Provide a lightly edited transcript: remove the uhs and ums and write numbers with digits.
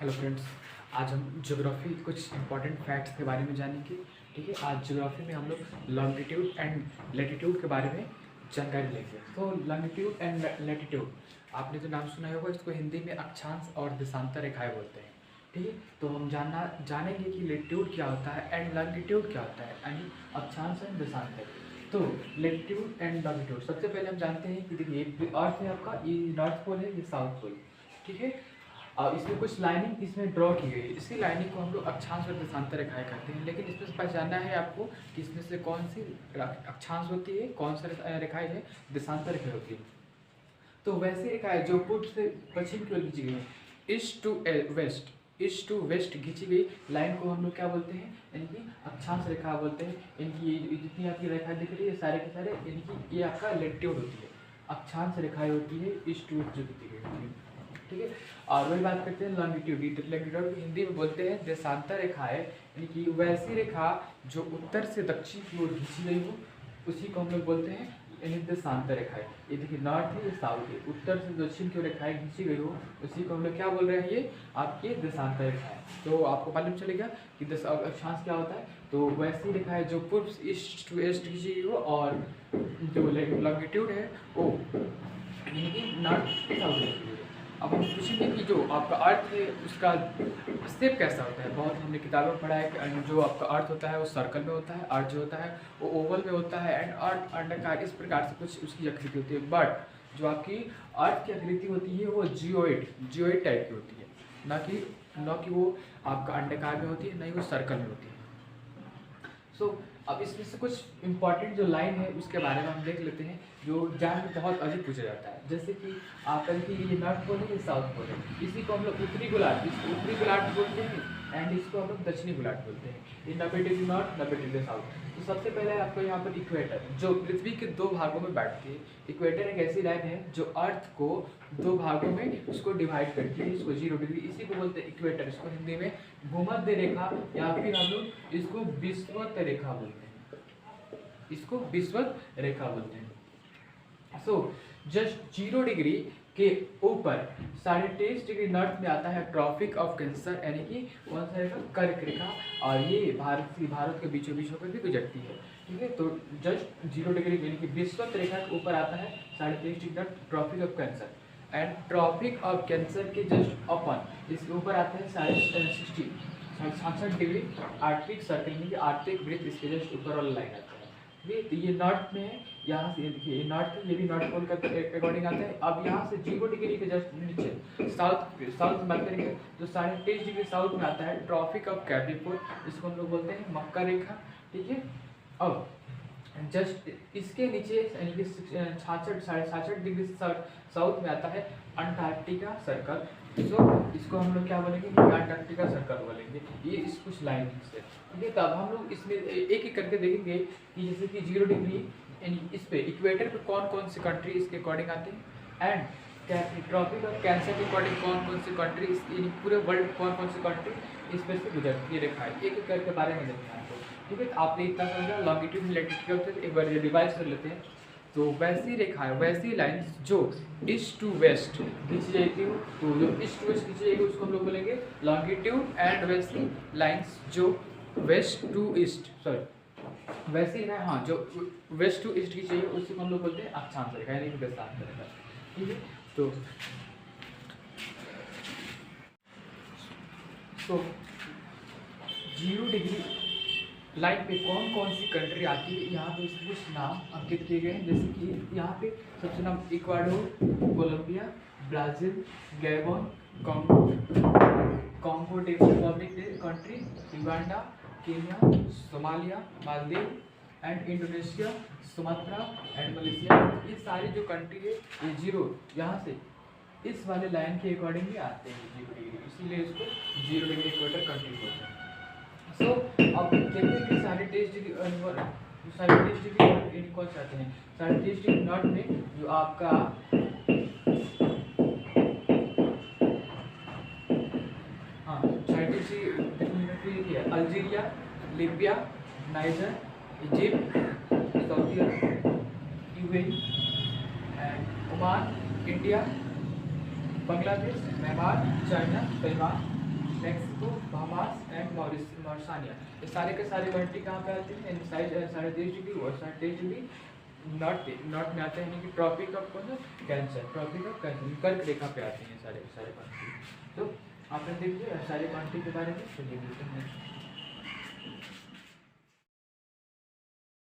Hello friends. आज हम geography कुछ इंपॉर्टेंट फैक्ट्स के बारे में जानेंगे। ठीक है, आज ज्योग्राफी में हम लोग लॉन्गिट्यूड एंड लैटिट्यूड के बारे में जानकारी लेंगे। तो लॉन्गिट्यूड एंड लैटिट्यूड, आपने जो नाम सुना होगा, इसको हिंदी में अक्षांश और देशांतर रेखाएं बोलते हैं। ठीक है, तो हम जानेंगे कि लैटिट्यूड क्या होता है एंड लॉन्गिट्यूड क्या होता है, यानी अक्षांश एंड देशांतर। तो लैटिट्यूड एंड लॉन्गिट्यूड, सबसे पहले हम जानते हैं कि देखिए अर्थ है आपका, ये नॉर्थ पोल है, ये साउथ पोल। ठीक है, अब इसमें कुछ लाइनिंग इसमें ड्रॉ की गई है। इसी लाइनिंग को हम लोग अक्षांश और देशांतर रेखाएं कहते हैं। लेकिन इसमें से पहचानना है आपको कि इसमें से कौन सी अक्षांश होती है, कौन सा रेखाएं है, देशांतर रेखाएं होती है। तो वैसी रेखाएं जो पूर्व से पश्चिम की ओर खींची गई है, ईस्ट टू वेस्ट खींची गई लाइन को हम लोग क्या बोलते हैं, इनकी अक्षांश रेखा बोलते हैं। इनकी जितनी आपकी रेखा दिख रही है सारे के सारे, इनकी ये आपका लैटिट्यूड होती है। अक्षांश रेखाएं होती है ईस्ट टू वेस्ट जो खींची गई होती है। ठीक है, और वही बात करते हैं लॉन्गिट्यूड। लॉन्गिट्यूड हिंदी में बोलते हैं देशांतर रेखाएं, यानी कि वैसी रेखा जो उत्तर से दक्षिण की ओर खींची गई हो, उसी को हम लोग बोलते हैं यानी देशांतर रेखाएं। ये देखिए नॉर्थ है, ये साउथ है, उत्तर से दक्षिण की ओर रेखाएं खींची गई हो, उसी को हम लोग क्या बोल रहे हैं, ये आपकी देशांतर रेखाएं। तो आपको मालूम चलेगा कि अक्षांश क्या होता है। तो वैसी रेखाएं जो पूर्व से ईस्ट टू वेस्ट खींची गई हो, और जो लॉन्गिट्यूड है वो यानी कि नॉर्थ साउथ। अब हम पूछेंगे कि जो आपका अर्थ है उसका शेप कैसा होता है। बहुत हमने किताबों में पढ़ा है कि जो आपका अर्थ होता है वो सर्कल में होता है, अर्थ जो होता है वो ओवल में होता है, एंड अर्थ अंडाकार, इस प्रकार से कुछ उसकी आकृति होती है। बट जो आपकी अर्थ की आकृति होती है वो जियोइड टाइप की होती है, ना कि वो आपका अंडाकार में होती है, ना ही वो सर्कल में होती है। सो अब इसमें से कुछ इंपॉर्टेंट जो लाइन है उसके बारे में हम देख लेते हैं, जो एग्जाम में बहुत अधिक पूछा जाता है। जैसे कि आपका देखिए ये नॉर्थ पोल है, ये साउथ पोल है, इसी को हम लोग उत्तरी गोलार्ध, इसको उत्तरी गोलार्ध बोलते हैं, एंड इसको हम लोग दक्षिणी गोलार्ध बोलते हैं। ये 90 डिग्री नॉर्थ, 90 डिग्री साउथ। तो सबसे पहले आपको यहाँ पर इक्वेटर, जो पृथ्वी के दो भागों में बांटती है। इक्वेटर एक ऐसी लाइन है जो अर्थ को दो भागों में उसको डिवाइड करती है, इसको 0 डिग्री, इसी को बोलते हैं इक्वेटर। इसको हिंदी में भूमध्य रेखा या फिर हम लोग इसको विषुवत रेखा बोलते हैं, इसको विषुवत रेखा बोलते हैं। सो जस्ट 0 डिग्री के ऊपर 23.5 डिग्री नॉर्थ में आता है ट्रॉपिक ऑफ कैंसर, यानी कि कौन सा रेखा, कर्क रेखा, और ये भारत के बीचों बीच होकर भी गुजरती है। ठीक है, तो जस्ट 0 डिग्री यानी कि विषुवत रेखा के ऊपर आता है 23.5 degree north tropic of cancer, and tropic of cancer के जस्ट अपन इसके ऊपर आता है 66 डिग्री आर्टिक सर्कल, यानी कि आर्टिक वृत्त, इसके जस्ट ऊपर वाला लाइन आता है। तो ये नॉर्थ में है, यहाँ से देखिए ये नॉर्थ है, ये भी नॉर्थ पोल का अकॉर्डिंग आता है। अब यहाँ से 0 डिग्री के जस्ट नीचे साउथ में बात करेंगे तो 23.5 डिग्री साउथ में आता है ट्रॉपिक ऑफ कैप्रिकॉर्न, इसको हम लोग बोलते हैं मकर रेखा। ठीक है, अब जस्ट इसके नीचे यानी कि 66 डिग्री साउथ में आता है अंटार्कटिका सर्कल, इसको हम लोग क्या बोलेंगे, अंटार्कटिका सर्कल बोलेंगे। ये इस कुछ लाइन से। ठीक है, तब हम लोग इसमें एक एक करके देखेंगे कि जैसे कि 0 डिग्री यानी इस पे इक्वेटर पे कौन कौन सी कंट्री इसके अकॉर्डिंग आते हैं, एंड ट्रॉपिक ऑफ कैंसर के अकॉर्डिंग कौन कौन सी कंट्री, यानी पूरे वर्ल्ड कौन कौन सी कंट्री इस पे से गुजरती है रेखा, एक एक करके बारे में देखना है। ठीक है, तो आपने इतना समझा लॉन्गिट्यूड लैटिट्यूड, एक बार रिवाइज कर लेते हैं। तो वैसी रेखाएं, वैसी लाइंस जो ईस्ट टू वेस्ट खींची जाती हो, तो जो ईस्ट टू वेस्ट खींची जाएगी उसको हम लोग बोलेंगे लॉन्गिट्यूड, एंड वैसी लाइंस जो वेस्ट टू ईस्ट, सॉरी वैसी है हाँ, जो वेस्ट टू ईस्ट खींची जाएगी उसी को हम लोग बोलते हैं अक्षांश रेखा, यानी कि देशांतर रेखा। ठीक है, तो 0 डिग्री लाइन पे कौन कौन सी कंट्री आती है, यहाँ पे इसके कुछ नाम अंकित किए गए हैं। जैसे कि यहाँ पे सबसे नाम Ecuador, Colombia, Brazil, Gabon, Congo Democratic country, Uganda, Kenya, Somalia, Maldives, and Indonesia, Sumatra and Malaysia. ये सारी जो कंट्री है ये 0 यहाँ से इस वाले लाइन के अकॉर्डिंग ही आते हैं 0 डिग्री, इसीलिए इसको 0 डिग्री इक्वेटर कंट्री बोलते हैं। सो अब देखते हैं कि 23.5 डिग्री कौन से आते हैं। 23.5 डिग्री नॉर्थ में जो आपका हाँ 23 degree Algeria, Libya, Niger, Egypt, Saudi Arab, UAE, Oman, India, Bangladesh, Myanmar, China, Taiwan, Mexico, Bahamas and Mauritania, ये सारे के सारे कंट्री कहाँ पे आते हैं? साढ़े 23 डिग्री और 23.5 डिग्री नॉर्थ में आते हैं, यानी कि tropic of cancer, tropic of cancer, कर्क रेखा पे आते हैं सारे के सारे कंट्री। तो आपने देखिए सारे कंट्री के बारे में। चलिए देखते हैं।